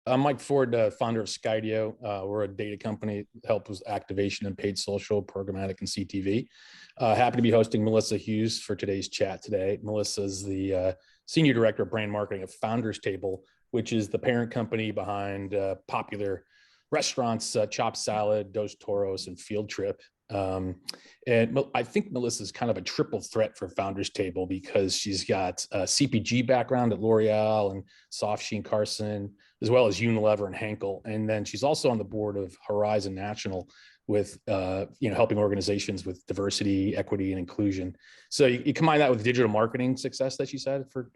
I'm Mike Ford, founder of Skydeo. We're a data company that helps with activation and paid social, programmatic, and CTV. Happy to be hosting Melissa Hughes for today's chat today. Melissa is the Senior Director of Brand Marketing of Founders Table, which is the parent company behind popular restaurants, Chop Salad, Dos Toros, and Field Trip. And I think Melissa's kind of a triple threat for Founders Table because she's got a CPG background at L'Oreal and Soft Sheen Carson, as well as Unilever and Henkel. And then she's also on the board of Horizon National with, helping organizations with diversity, equity, and inclusion. So you combine that with digital marketing success that she's had for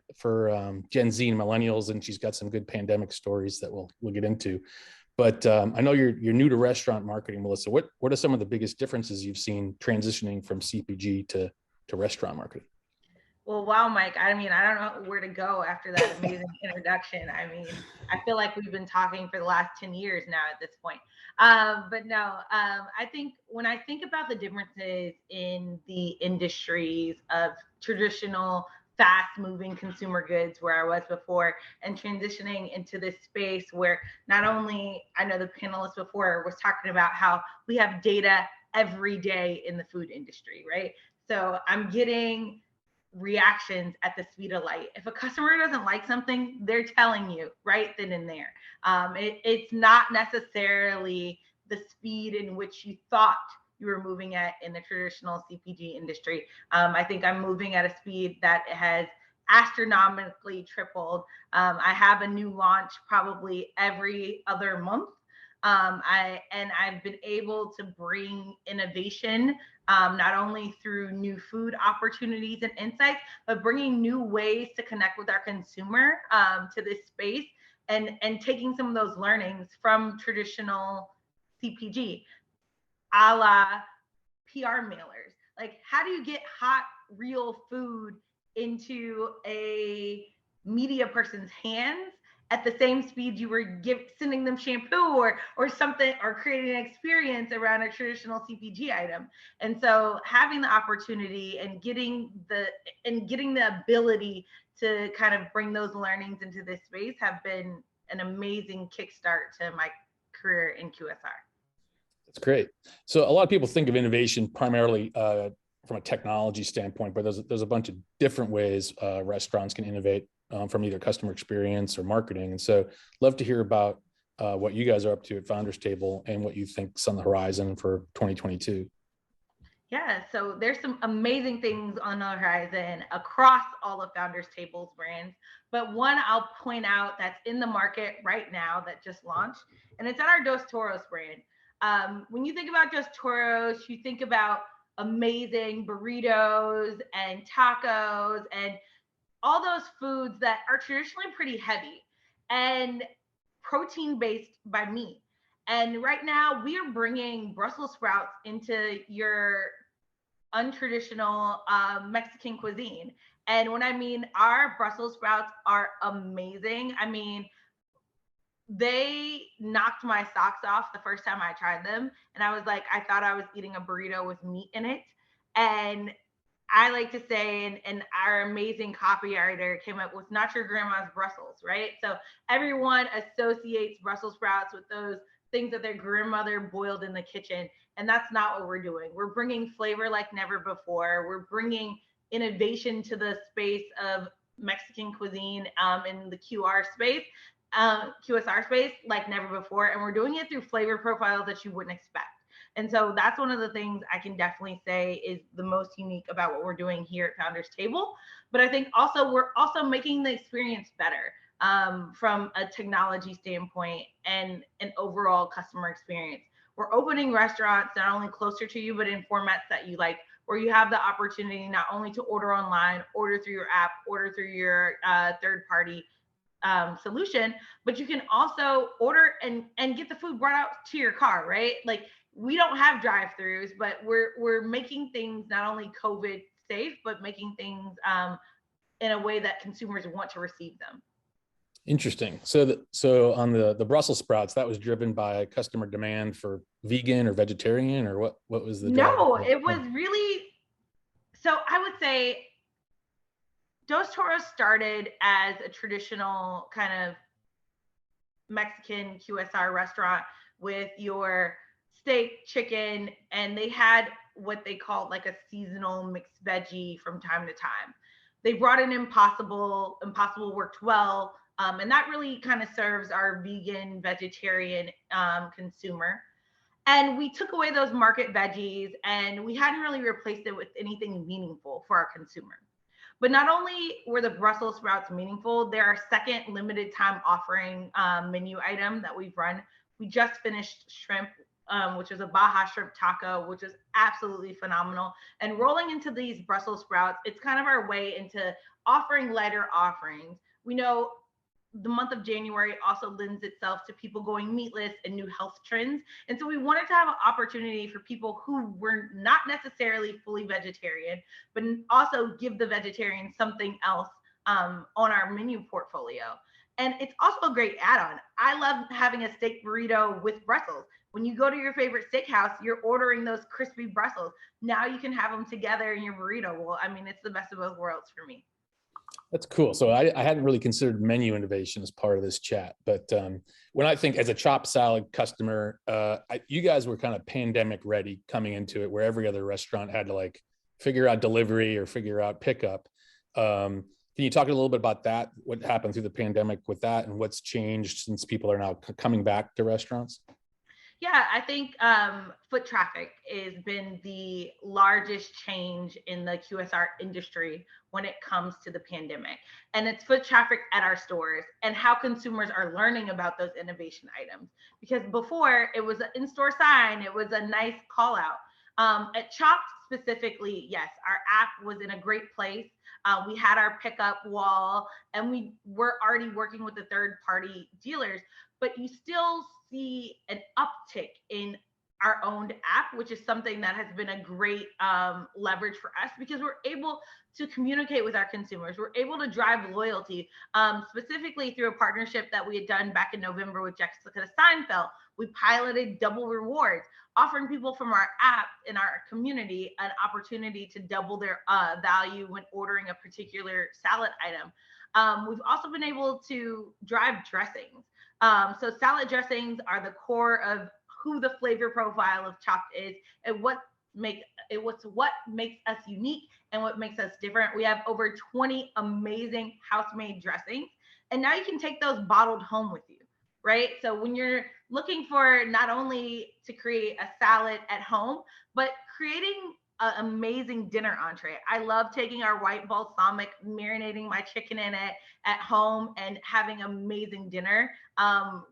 Gen Z and millennials, and she's got some good pandemic stories that we'll get into. But I know you're new to restaurant marketing, Melissa. What are some of the biggest differences you've seen transitioning from CPG to restaurant marketing? Well, wow, Mike. I mean, I don't know where to go after that amazing introduction. I mean, I feel like we've been talking for the last 10 years now at this point. But no, I think when I think about the differences in the industries of traditional fast moving consumer goods where I was before and transitioning into this space where not only I know the panelist before was talking about how we have data every day in the food industry, right? So I'm getting reactions at the speed of light. If a customer doesn't like something, they're telling you right then and there. It's not necessarily the speed in which you thought you were moving at in the traditional CPG industry. I think I'm moving at a speed that has astronomically tripled. I have a new launch probably every other month. I've been able to bring innovation not only through new food opportunities and insights, but bringing new ways to connect with our consumer to this space and taking some of those learnings from traditional CPG, a la PR mailers. Like, how do you get hot, real food into a media person's hands at the same speed you were sending them shampoo or something, or creating an experience around a traditional CPG item? And so having the opportunity and getting the ability to kind of bring those learnings into this space have been an amazing kickstart to my career in QSR. That's great. So a lot of people think of innovation primarily from a technology standpoint, but there's a bunch of different ways restaurants can innovate from either customer experience or marketing. And so love to hear about what you guys are up to at Founders Table and what you think's on the horizon for 2022. Yeah, so there's some amazing things on the horizon across all of Founders Table's brands. But one I'll point out that's in the market right now that just launched, and it's at our Dos Toros brand. When you think about Dos Toros, you think about amazing burritos and tacos and all those foods that are traditionally pretty heavy and protein based by meat. And right now we are bringing Brussels sprouts into your untraditional Mexican cuisine. And when I mean our Brussels sprouts are amazing, I mean, they knocked my socks off the first time I tried them. And I was like, I thought I was eating a burrito with meat in it. And I like to say, and our amazing copywriter came up with not your grandma's Brussels, right? So everyone associates Brussels sprouts with those things that their grandmother boiled in the kitchen. And that's not what we're doing. We're bringing flavor like never before. We're bringing innovation to the space of Mexican cuisine in the QSR space like never before. And we're doing it through flavor profiles that you wouldn't expect. And so that's one of the things I can definitely say is the most unique about what we're doing here at Founders Table. But I think also we're also making the experience better from a technology standpoint and an overall customer experience. We're opening restaurants not only closer to you, but in formats that you like, where you have the opportunity not only to order online, order through your app, order through your third-party solution, but you can also order and get the food brought out to your car, right? Like, we don't have drive-throughs, but we're making things not only COVID safe, but making things in a way that consumers want to receive them. Interesting. So on the Brussels sprouts, that was driven by customer demand for vegan or vegetarian, or what was the drive? No, it was really, so I would say Dos Toros started as a traditional kind of Mexican QSR restaurant with your steak, chicken, and they had what they called like a seasonal mixed veggie from time to time. They brought in Impossible. Impossible worked well. And that really kind of serves our vegan, vegetarian consumer. And we took away those market veggies and we hadn't really replaced it with anything meaningful for our consumer. But not only were the Brussels sprouts meaningful, they're our second limited time offering menu item that we've run. We just finished shrimp, which is a Baja shrimp taco, which is absolutely phenomenal. And rolling into these Brussels sprouts, it's kind of our way into offering lighter offerings. We know the month of January also lends itself to people going meatless and new health trends. And so we wanted to have an opportunity for people who were not necessarily fully vegetarian, but also give the vegetarian something else on our menu portfolio. And it's also a great add-on. I love having a steak burrito with Brussels. When you go to your favorite steakhouse, you're ordering those crispy Brussels. Now you can have them together in your burrito. Well, I mean, it's the best of both worlds for me. That's cool. So I hadn't really considered menu innovation as part of this chat, but when I think as a chopped salad customer, you guys were kind of pandemic ready coming into it, where every other restaurant had to like figure out delivery or figure out pickup. Can you talk a little bit about that? What happened through the pandemic with that, and what's changed since people are now coming back to restaurants? Yeah, I think foot traffic has been the largest change in the QSR industry when it comes to the pandemic. And it's foot traffic at our stores and how consumers are learning about those innovation items. Because before it was an in-store sign, it was a nice call out. At Chopped specifically, yes, our app was in a great place. We had our pickup wall and we were already working with the third party dealers, but you still see an uptick in our owned app, which is something that has been a great leverage for us because we're able to communicate with our consumers. We're able to drive loyalty, specifically through a partnership that we had done back in November with Jessica Steinfeld. We piloted double rewards, offering people from our app in our community an opportunity to double their value when ordering a particular salad item. We've also been able to drive dressings. So salad dressings are the core of who the flavor profile of Chopped is and what makes us unique and what makes us different. We have over 20 amazing house-made dressings, and now you can take those bottled home with you, right? So when you're looking for not only to create a salad at home, but creating an amazing dinner entree. I love taking our white balsamic, marinating my chicken in it at home and having amazing dinner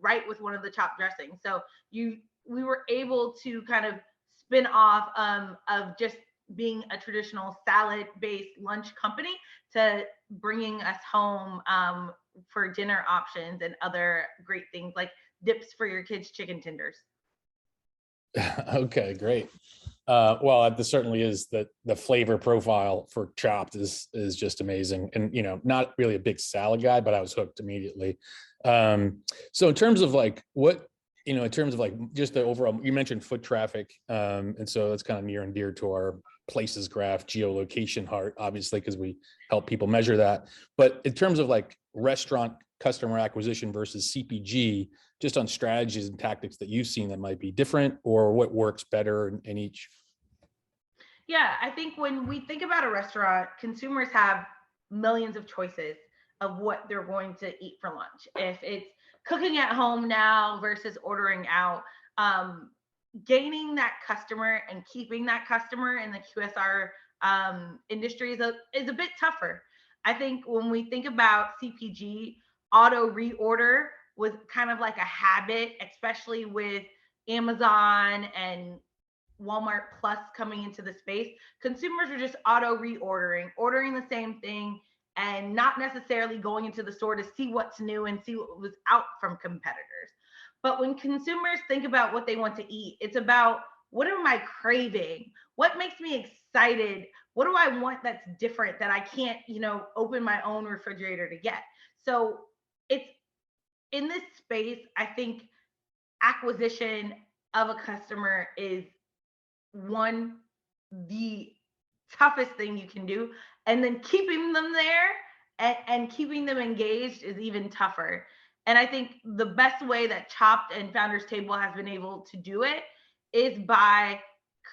right with one of the Chopped dressings. So we were able to kind of spin off of just being a traditional salad-based lunch company to bringing us home for dinner options and other great things like dips for your kids' chicken tenders. Okay, great. Well, this certainly is the flavor profile for Chopped is just amazing, and not really a big salad guy, but I was hooked immediately. So in terms of like in terms of like just the overall, you mentioned foot traffic, and so that's kind of near and dear to our places graph geolocation heart, obviously, because we help people measure that. But in terms of like restaurant customer acquisition versus CPG, just on strategies and tactics that you've seen that might be different or what works better in each? Yeah, I think when we think about a restaurant, consumers have millions of choices of what they're going to eat for lunch. If it's cooking at home now versus ordering out, gaining that customer and keeping that customer in the QSR industry is a bit tougher. I think when we think about CPG, auto reorder was kind of like a habit, especially with Amazon and Walmart Plus coming into the space. Consumers are just auto reordering, ordering the same thing, and not necessarily going into the store to see what's new and see what was out from competitors. But when consumers think about what they want to eat, it's about what am I craving? What makes me excited? What do I want that's different that I can't, open my own refrigerator to get? So it's in this space, I think acquisition of a customer is the toughest thing you can do. And then keeping them there and keeping them engaged is even tougher. And I think the best way that Chopped and Founders Table has been able to do it is by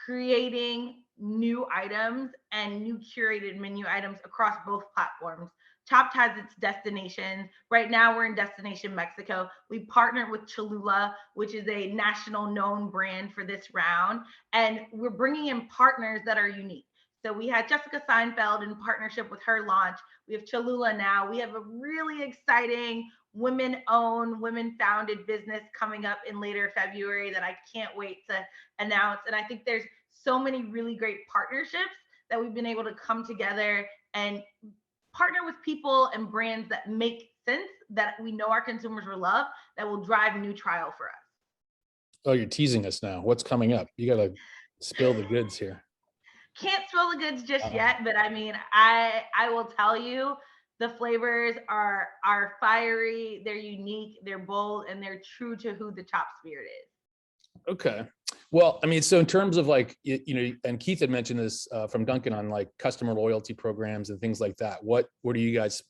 creating new items and new curated menu items across both platforms. Chopped has its destinations. Right now, we're in Destination Mexico. We partnered with Cholula, which is a national known brand for this round. And we're bringing in partners that are unique. So we had Jessica Seinfeld in partnership with her launch. We have Cholula now. We have a really exciting women-owned, women-founded business coming up in later February that I can't wait to announce. And I think there's so many really great partnerships that we've been able to come together and partner with people and brands that make sense, that we know our consumers will love, that will drive new trial for us. Oh, you're teasing us now. What's coming up? You got to spill the goods here. Can't spill the goods just yet, but I mean, I will tell you, the flavors are fiery, they're unique, they're bold, and they're true to who the Chopped spirit is. Okay. Well, I mean, so in terms of like, you know, and Keith had mentioned this from Duncan on like customer loyalty programs and things like that. What are you guys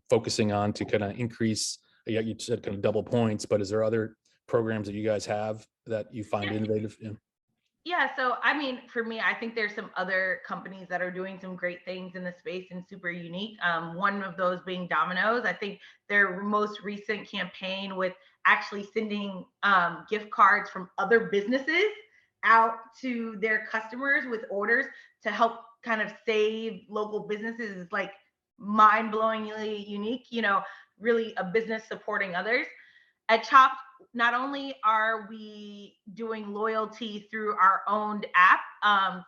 focusing on to kind of increase? Yeah, you said kind of double points, but is there other programs that you guys have that you find innovative? Yeah, so I mean, for me, I think there's some other companies that are doing some great things in the space and super unique. One of those being Domino's. I think their most recent campaign with actually sending gift cards from other businesses out to their customers with orders to help kind of save local businesses is like mind-blowingly unique. You know, really a business supporting others. At Chopped, not only are we doing loyalty through our owned app,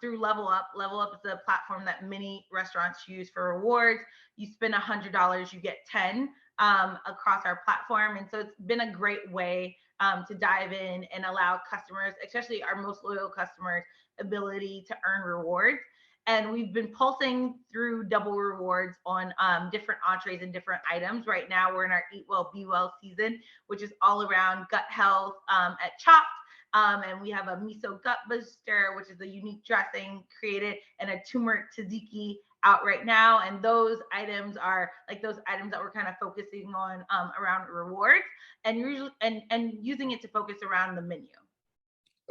through Level Up. Level Up is a platform that many restaurants use for rewards. You spend $100, you get 10 across our platform. And so it's been a great way to dive in and allow customers, especially our most loyal customers, ability to earn rewards. And we've been pulsing through double rewards on different entrees and different items. Right now, we're in our Eat Well, Be Well season, which is all around gut health at Chopped. And we have a miso gut booster, which is a unique dressing created, and a turmeric tzatziki out right now. And those items are like those items that we're kind of focusing on around rewards and usually and using it to focus around the menu.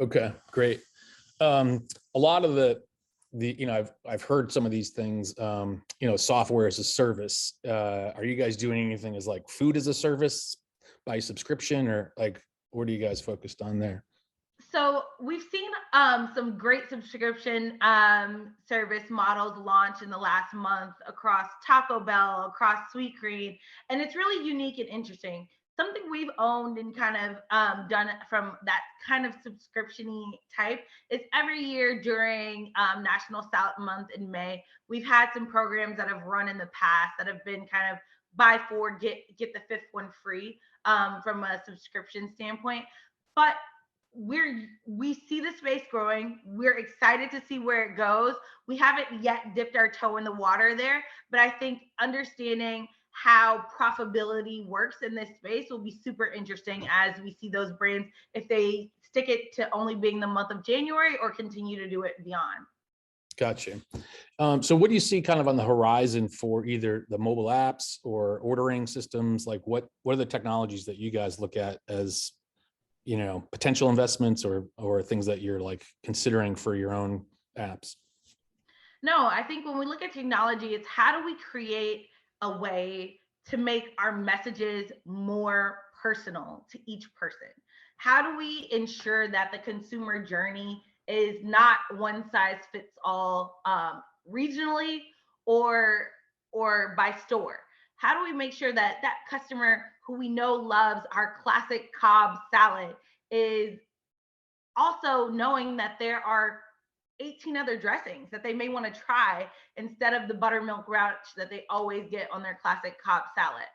Okay, great. A lot of the you know, I've heard some of these things, you know, software as a service. Are you guys doing anything as like food as a service by subscription, or like what are you guys focused on there? So we've seen some great subscription service models launch in the last month across Taco Bell, across Sweetgreen, and it's really unique and interesting. Something we've owned and kind of done from that kind of subscription-y type is every year during National Salad Month in May, we've had some programs that have run in the past that have been kind of buy four, get the fifth one free from a subscription standpoint. But we see the space growing. We're excited to see where it goes. We haven't yet dipped our toe in the water there, but I think understanding how profitability works in this space will be super interesting as we see those brands, if they stick it to only being the month of January or continue to do it beyond. Gotcha. So what do you see kind of on the horizon for either the mobile apps or ordering systems? Like what are the technologies that you guys look at as, you know, potential investments or things that you're like considering for your own apps? No, I think when we look at technology, it's how do we create a way to make our messages more personal to each person? How do we ensure that the consumer journey is not one size fits all regionally or by store? How do we make sure that that customer who we know loves our classic Cobb salad is also knowing that there are 18 other dressings that they may want to try instead of the buttermilk ranch that they always get on their classic Cobb salad?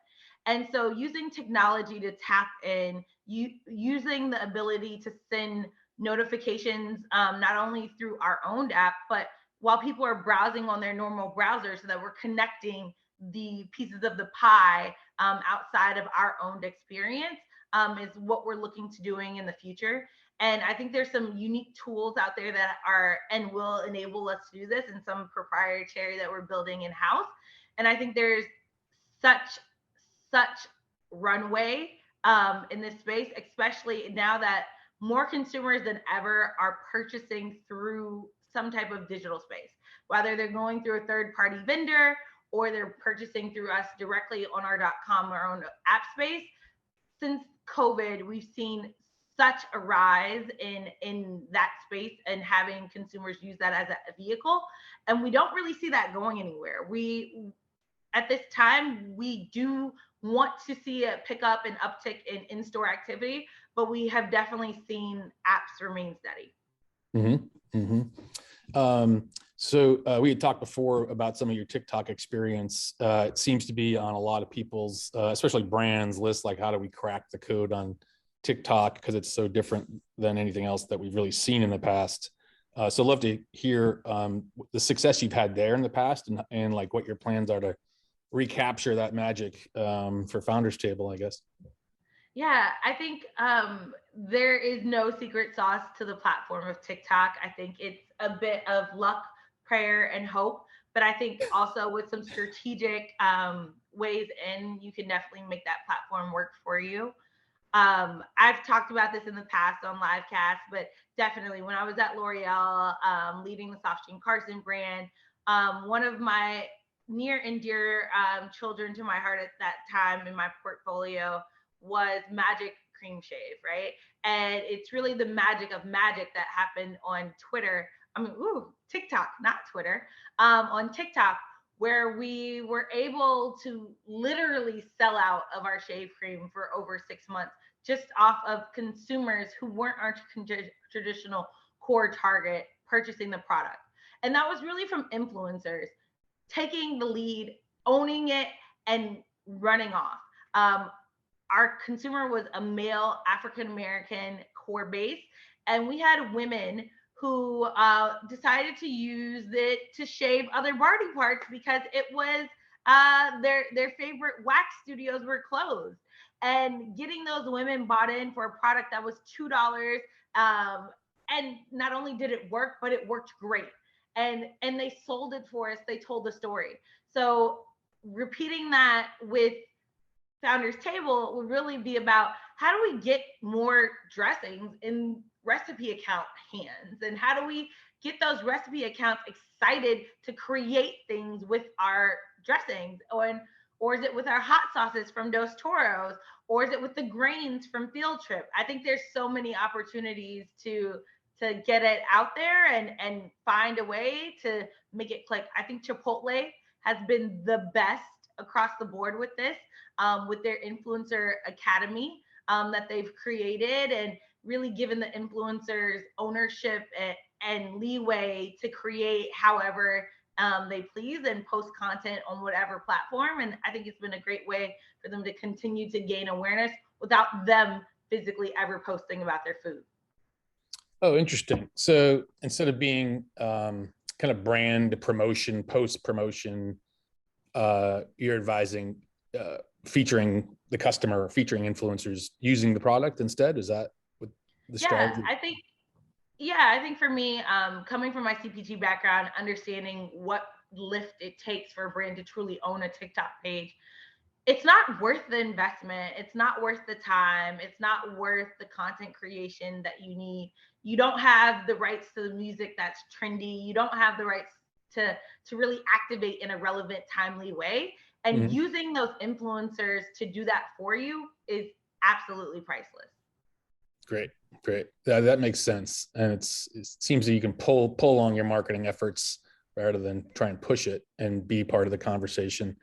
And so using technology to tap in, using the ability to send notifications, not only through our own app, but while people are browsing on their normal browser, so that we're connecting the pieces of the pie outside of our own experience is what we're looking to doing in the future. And I think there's some unique tools out there that are and will enable us to do this, and some proprietary that we're building in-house. And I think there's such runway in this space, especially now that more consumers than ever are purchasing through some type of digital space, whether they're going through a third-party vendor or they're purchasing through us directly on our .com, our own app space. Since COVID, we've seen such a rise in that space and having consumers use that as a vehicle, and we don't really see that going anywhere. We at this time, we do want to see a pickup and uptick in-store activity, but we have definitely seen apps remain steady. Mm-hmm. So we had talked before about some of your TikTok experience. It seems to be on a lot of people's, especially brands, lists, like how do we crack the code on TikTok, because it's so different than anything else that we've really seen in the past. So I'd love to hear the success you've had there in the past, and like what your plans are to recapture that magic for Founders Table, I guess. Yeah, I think there is no secret sauce to the platform of TikTok. I think it's a bit of luck, prayer, and hope. But I think also with some strategic ways in, you can definitely make that platform work for you. I've talked about this in the past on Livecast, but definitely when I was at L'Oreal, leading the Soft Sheen Carson brand, one of my near and dear children to my heart at that time in my portfolio was Magic Cream Shave, right? And it's really the magic of magic that happened on Twitter. I mean, TikTok, not Twitter, on TikTok, where we were able to literally sell out of our shave cream for over 6 months, just off of consumers who weren't our traditional core target purchasing the product. And that was really from influencers taking the lead, owning it, and running off. Our consumer was a male African-American core base, and we had women who decided to use it to shave other body parts because it was their favorite wax studios were closed. And getting those women bought in for a product that was $2, and not only did it work, but it worked great. And they sold it for us. They told the story. So repeating that with Founders Table would really be about how do we get more dressings in recipe account hands, and how do we get those recipe accounts excited to create things with our dressings, or is it with our hot sauces from Dos Toros, or is it with the grains from Field Trip? I think there's so many opportunities to get it out there and find a way to make it click. I think Chipotle has been the best across the board with this, with their influencer academy that they've created, and really given the influencers ownership and leeway to create however they please and post content on whatever platform. And I think it's been a great way for them to continue to gain awareness without them physically ever posting about their food. Oh, interesting. So instead of being kind of brand promotion, post promotion, you're advising featuring the customer, featuring influencers using the product instead. Is that what the strategy? I think for me, coming from my CPG background, understanding what lift it takes for a brand to truly own a TikTok page, it's not worth the investment. It's not worth the time. It's not worth the content creation that you need. You don't have the rights to the music that's trendy. You don't have the rights to really activate in a relevant, timely way. And using those influencers to do that for you is absolutely priceless. Great. That makes sense. And it seems that you can pull on your marketing efforts rather than try and push it and be part of the conversation.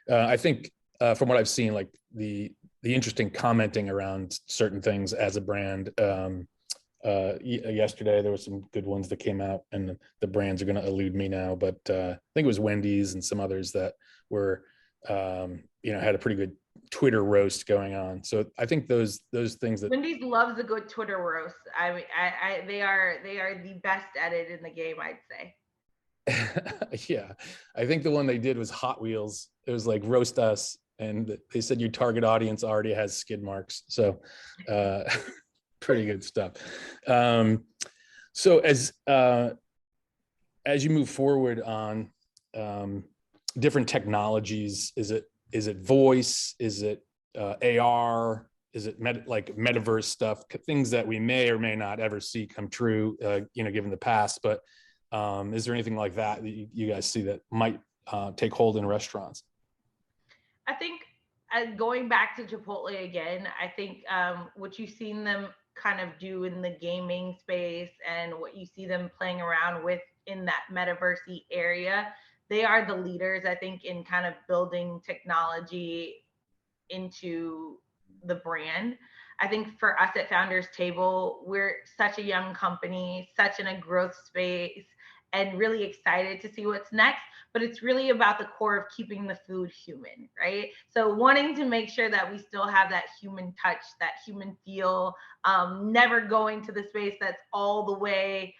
I think from what I've seen, like the interesting commenting around certain things as a brand. Yesterday there were some good ones that came out, and the brands are going to elude me now, but I think it was Wendy's and some others that were had a pretty good Twitter roast going on. So I think those things that Wendy's loves a good Twitter roast. I mean, they are the best at it in the game, I'd say. Yeah, I think the one they did was Hot Wheels. It was like roast us, and they said your target audience already has skid marks. So pretty good stuff. So as you move forward on different technologies, is it voice? Is it AR? is it like metaverse stuff, things that we may or may not ever see come true, given the past, but is there anything like that you guys see that might take hold in restaurants? I think going back to Chipotle again, I think what you've seen them kind of do in the gaming space and what you see them playing around with in that metaverse area, they are the leaders, I think, in kind of building technology into the brand. I think for us at Founders Table, we're such a young company, such in a growth space, and really excited to see what's next. But it's really about the core of keeping the food human, right? So wanting to make sure that we still have that human touch, that human feel, never going to the space that's all the way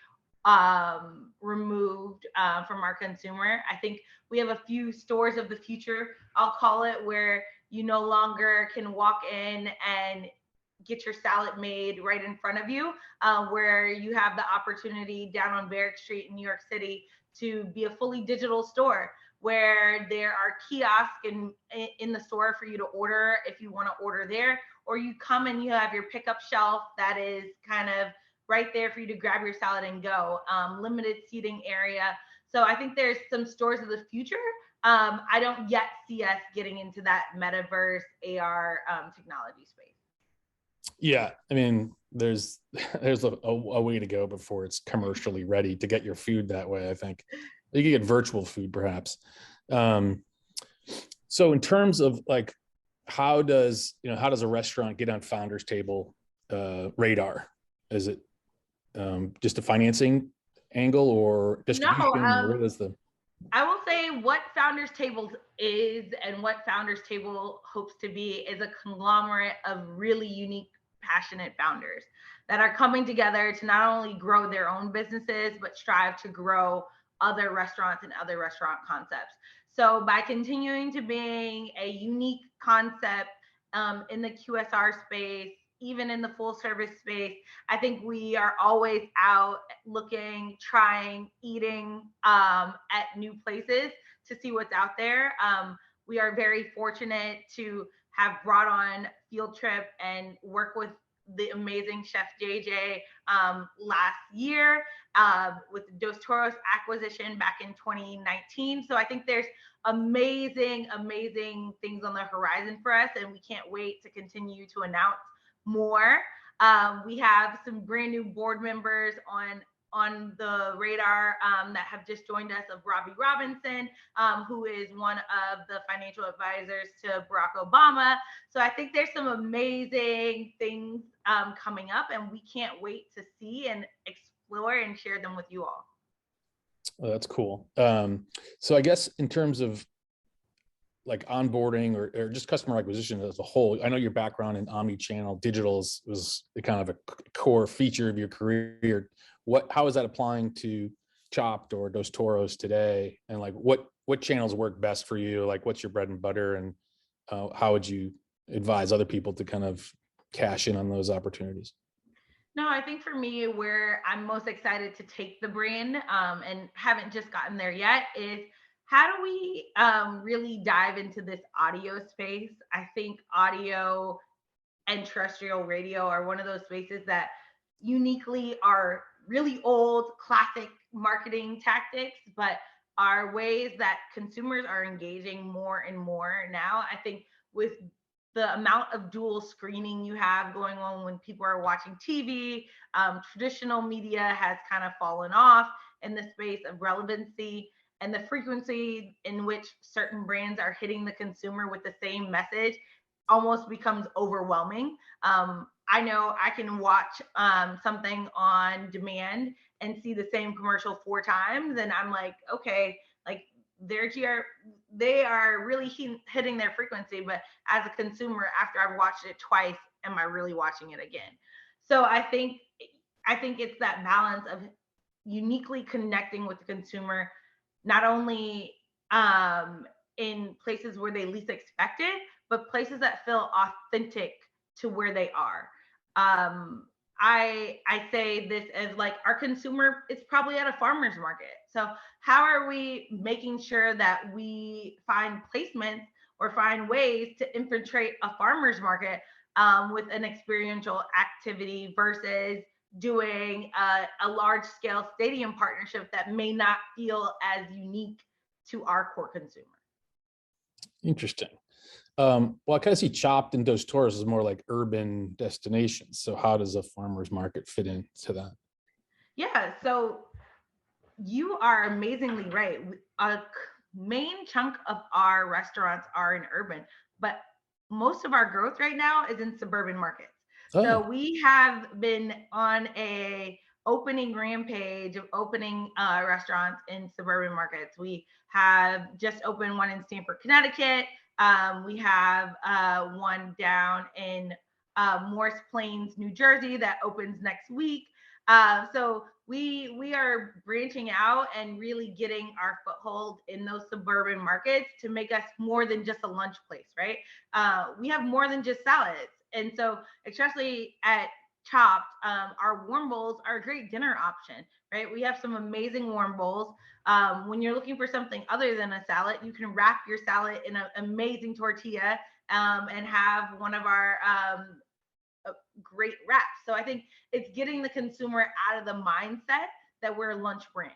removed from our consumer. I think we have a few stores of the future, I'll call it, where you no longer can walk in and get your salad made right in front of you, where you have the opportunity down on Barrack Street in New York City to be a fully digital store, where there are kiosks in the store for you to order if you want to order there, or you come and you have your pickup shelf that is kind of right there for you to grab your salad and go. Limited seating area. So I think there's some stores of the future. I don't yet see us getting into that metaverse AR technology space. Yeah, I mean, there's a way to go before it's commercially ready to get your food that way. I think you can get virtual food perhaps. So in terms of like, how does a restaurant get on Founders Table radar? Is it just a financing angle or distribution? No, what is the I will say what Founders Table is and what Founders Table hopes to be is a conglomerate of really unique, passionate founders that are coming together to not only grow their own businesses, but strive to grow other restaurants and other restaurant concepts. So by continuing to being a unique concept in the QSR space, even in the full service space, I think we are always out looking, trying, eating at new places to see what's out there. We are very fortunate to have brought on Field Trip and work with the amazing chef JJ last year with the Dos Toros acquisition back in 2019. So I think there's amazing things on the horizon for us, and we can't wait to continue to announce more. We have some brand new board members on the radar that have just joined us, of Robbie Robinson, who is one of the financial advisors to Barack Obama. So I think there's some amazing things coming up, and we can't wait to see and explore and share them with you all. Oh, that's cool. So I guess in terms of like onboarding or just customer acquisition as a whole, I know your background in omni-channel digital was kind of a core feature of your career. How is that applying to Chopped or Dos Toros today? And like, what channels work best for you? Like, what's your bread and butter, and how would you advise other people to kind of cash in on those opportunities? No, I think for me, where I'm most excited to take the brand and haven't just gotten there yet is, how do we really dive into this audio space? I think audio and terrestrial radio are one of those spaces that uniquely are really old, classic marketing tactics, but are ways that consumers are engaging more and more now. I think with the amount of dual screening you have going on when people are watching TV, traditional media has kind of fallen off in the space of relevancy, and the frequency in which certain brands are hitting the consumer with the same message almost becomes overwhelming. I know I can watch something on demand and see the same commercial 4 times, and I'm like, okay, like they are really hitting their frequency, but as a consumer, after I've watched it twice, am I really watching it again? So I think it's that balance of uniquely connecting with the consumer, not only in places where they least expect it, but places that feel authentic to where they are. I say this as like, our consumer is probably at a farmer's market. So how are we making sure that we find placements or find ways to infiltrate a farmer's market with an experiential activity versus doing a large scale stadium partnership that may not feel as unique to our core consumer. Interesting. Well, I kind of see Chopped and Dos Toros as more like urban destinations. So how does a farmer's market fit into that? Yeah, so you are amazingly right. A main chunk of our restaurants are in urban, but most of our growth right now is in suburban markets. So Oh, we have been on a opening rampage of opening restaurants in suburban markets. We have just opened one in Stamford, Connecticut. We have one down in Morris Plains, New Jersey that opens next week. So we are branching out and really getting our foothold in those suburban markets to make us more than just a lunch place, right? We have more than just salads, and so especially at Chopped, our warm bowls are a great dinner option, right? We have some amazing warm bowls. When you're looking for something other than a salad, you can wrap your salad in an amazing tortilla and have one of our great wraps. So I think it's getting the consumer out of the mindset that we're a lunch brand.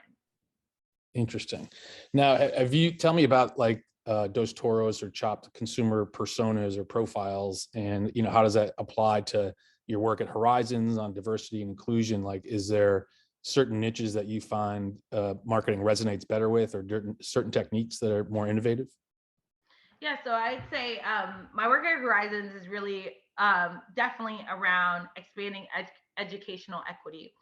interesting. Now, have you tell me about like Dos Toros or Chopped consumer personas or profiles, and how does that apply to your work at Horizons on diversity and inclusion? Like, is there certain niches that you find marketing resonates better with, or certain techniques that are more innovative? Yeah, so I'd say my work at Horizons is really definitely around expanding educational equity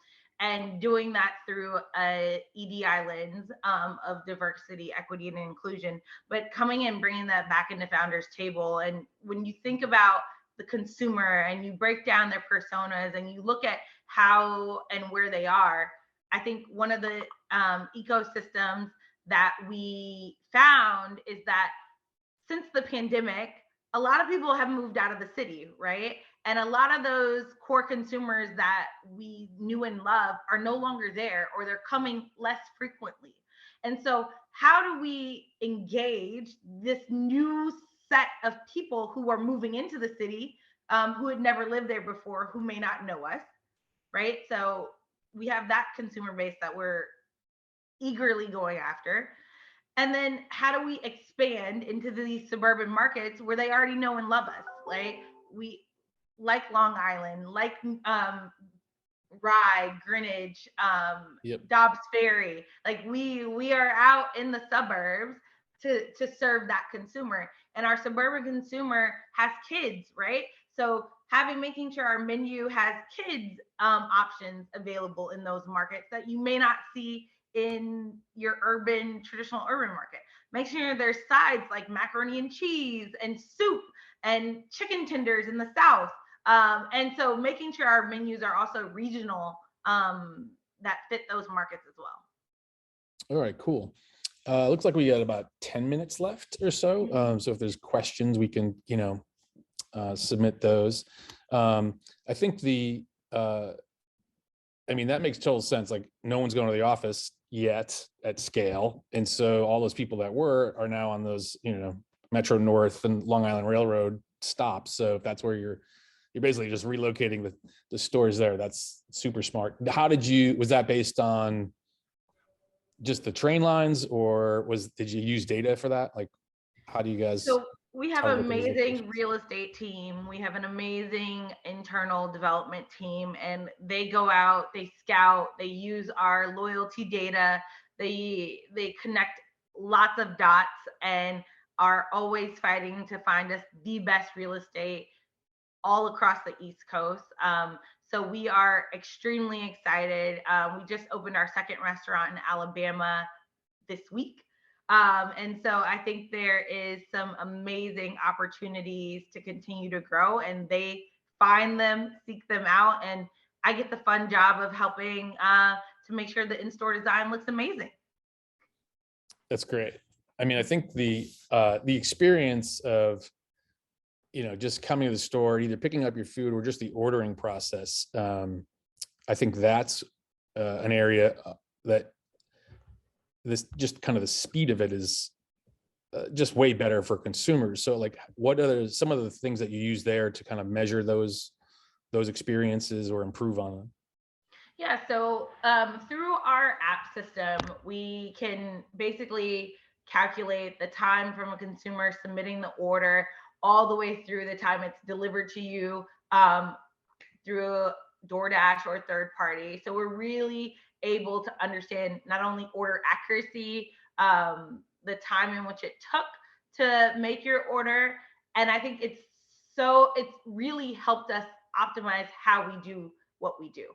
and doing that through a EDI lens of diversity, equity, and inclusion, but coming in, bringing that back into founders table. And when you think about the consumer and you break down their personas and you look at how and where they are, I think one of the ecosystems that we found is that since the pandemic, a lot of people have moved out of the city, right? And a lot of those core consumers that we knew and loved are no longer there, or they're coming less frequently. And so, how do we engage this new set of people who are moving into the city, who had never lived there before, who may not know us, right? So, we have that consumer base that we're eagerly going after. And then how do we expand into these suburban markets where they already know and love us? Like we like Long Island, like Rye, Greenwich, Yep. Dobbs Ferry. Like we are out in the suburbs to serve that consumer. And our suburban consumer has kids, right? So making sure our menu has kids options available in those markets that you may not see in your traditional urban market. Make sure there's sides like macaroni and cheese and soup and chicken tenders in the South. And so making sure our menus are also regional that fit those markets as well. All right, cool. Looks like we got about 10 minutes left or so. So if there's questions, we can, submit those. I think that makes total sense. Like no one's going to the office yet at scale. And so all those people that are now on those, Metro North and Long Island Railroad stops. So if that's where you're basically just relocating the stores there, that's super smart. Was that based on just the train lines, or did you use data for that? Like, how do you guys? So we have an amazing real estate team. We have an amazing internal development team, and they go out, they scout, they use our loyalty data, they connect lots of dots and are always fighting to find us the best real estate all across the East Coast. So we are extremely excited. We just opened our second restaurant in Alabama this week. And so I think there is some amazing opportunities to continue to grow, and they find them, seek them out. And I get the fun job of helping to make sure the in-store design looks amazing. That's great. I think the experience of, just coming to the store, either picking up your food or just the ordering process. I think that's an area that this just kind of the speed of it is just way better for consumers. So like, what are some of the things that you use there to kind of measure those experiences or improve on them? Yeah, so through our app system, we can basically calculate the time from a consumer submitting the order all the way through the time it's delivered to you through DoorDash or third party. So we're really able to understand not only order accuracy, the time in which it took to make your order. And I think it's really helped us optimize how we do what we do.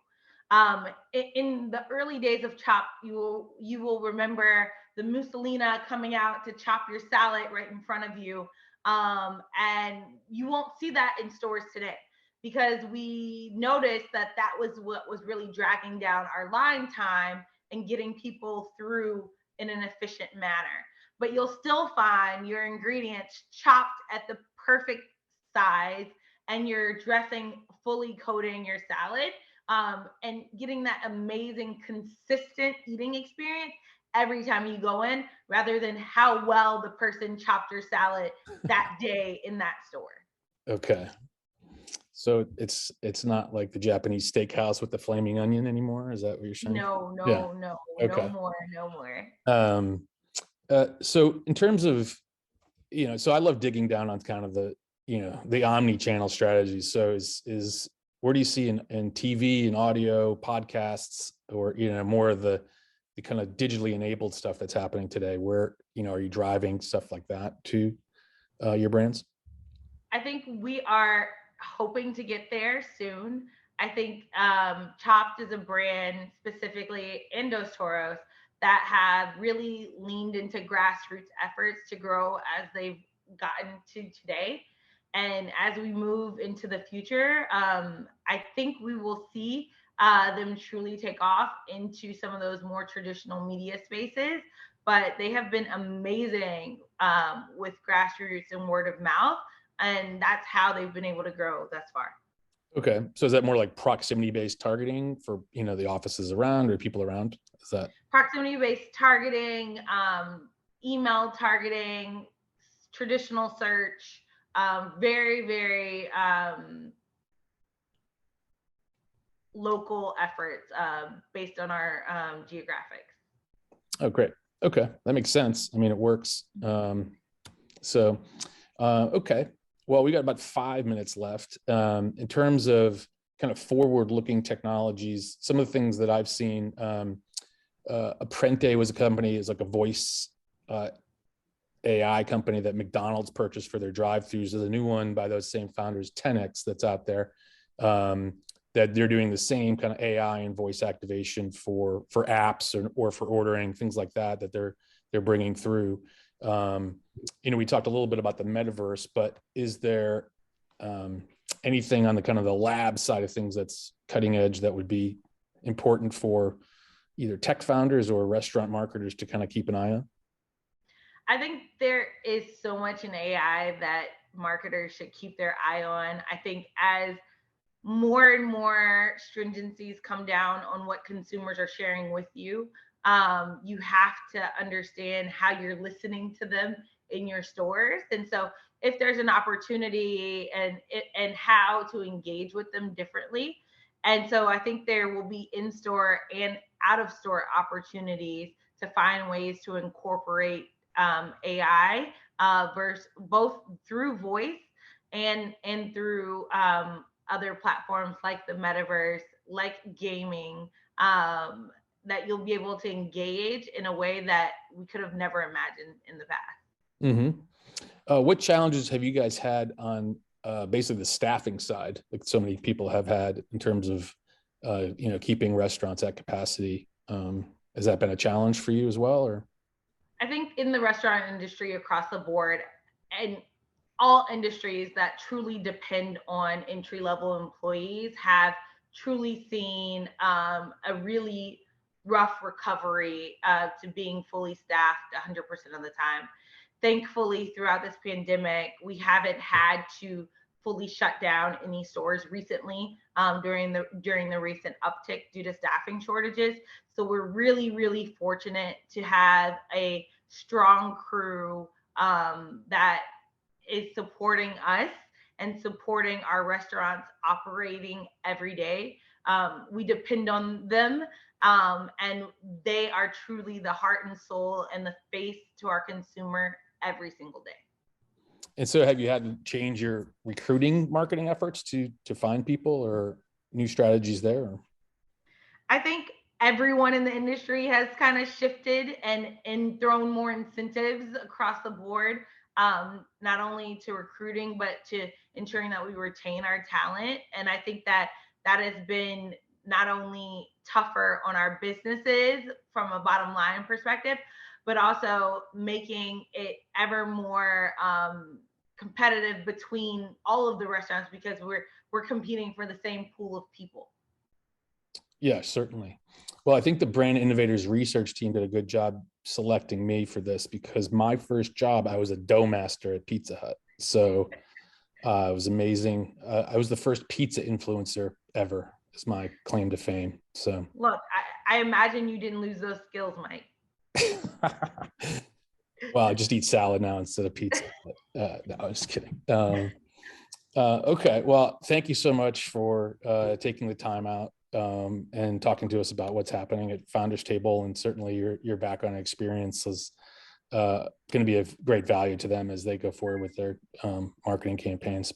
In the early days of Chop, you will remember the Mussolina coming out to chop your salad right in front of you, and you won't see that in stores today because we noticed that that was what was really dragging down our line time and getting people through in an efficient manner. But you'll still find your ingredients chopped at the perfect size and your dressing fully coating your salad, and getting that amazing, consistent eating experience every time you go in, rather than how well the person chopped your salad that day in that store. Okay. So it's not like the Japanese steakhouse with the flaming onion anymore. Is that what you're saying? No, Yeah. no, no, no Okay. more, no more. So in terms of, so I love digging down on kind of the omni-channel strategies. So is where do you see in TV and audio podcasts, or, more of the kind of digitally enabled stuff that's happening today? Where, are you driving stuff like that to your brands? I think we are hoping to get there soon. I think Chopped is a brand, specifically in Dos Toros, that have really leaned into grassroots efforts to grow as they've gotten to today. And as we move into the future, I think we will see them truly take off into some of those more traditional media spaces. But they have been amazing with grassroots and word of mouth. And that's how they've been able to grow thus far. Okay. So is that more like proximity-based targeting for, the offices around or people around? Is that proximity-based targeting, email targeting, traditional search, very, very local efforts based on our geographics. Oh, great. Okay. That makes sense. I mean, it works. Okay. Well, we got about 5 minutes left. In terms of kind of forward-looking technologies, some of the things that I've seen, Apprente was a company, is like a voice AI company that McDonald's purchased for their drive-throughs. There's a new one by those same founders, 10X, that's out there, that they're doing the same kind of AI and voice activation for apps or for ordering, things like that they're bringing through. We talked a little bit about the metaverse, but is there anything on the kind of the lab side of things that's cutting edge that would be important for either tech founders or restaurant marketers to kind of keep an eye on? I think there is so much in AI that marketers should keep their eye on. I think as more and more stringencies come down on what consumers are sharing with you, you have to understand how you're listening to them in your stores. And so if there's an opportunity and how to engage with them differently. And so I think there will be in-store and out-of-store opportunities to find ways to incorporate AI versus both through voice and through other platforms like the metaverse, like gaming, that you'll be able to engage in a way that we could have never imagined in the past. Mm-hmm. What challenges have you guys had on basically the staffing side, like so many people have had, in terms of keeping restaurants at capacity? Has that been a challenge for you as well, or? I think in the restaurant industry across the board, and all industries that truly depend on entry-level employees, have truly seen a really rough recovery to being fully staffed 100% of the time. Thankfully, throughout this pandemic, we haven't had to fully shut down any stores recently during the recent uptick due to staffing shortages. So we're really, really fortunate to have a strong crew that is supporting us and supporting our restaurants operating every day. We depend on them, and they are truly the heart and soul and the face to our consumer every single day. And so have you had to change your recruiting marketing efforts to find people, or new strategies there? I think everyone in the industry has kind of shifted and thrown more incentives across the board, not only to recruiting, but to ensuring that we retain our talent. And I think that that has been not only tougher on our businesses from a bottom line perspective, but also making it ever more competitive between all of the restaurants, because we're competing for the same pool of people. Yeah, certainly. Well, I think the Brand Innovators research team did a good job selecting me for this, because my first job, I was a dough master at Pizza Hut. So it was amazing. I was the first pizza influencer ever, is my claim to fame. So look, I imagine you didn't lose those skills, Mike. Well, I just eat salad now instead of pizza. But, no, I'm just kidding. Okay, well, thank you so much for taking the time out and talking to us about what's happening at Founders Table, and certainly your background and experience is going to be of great value to them as they go forward with their marketing campaigns.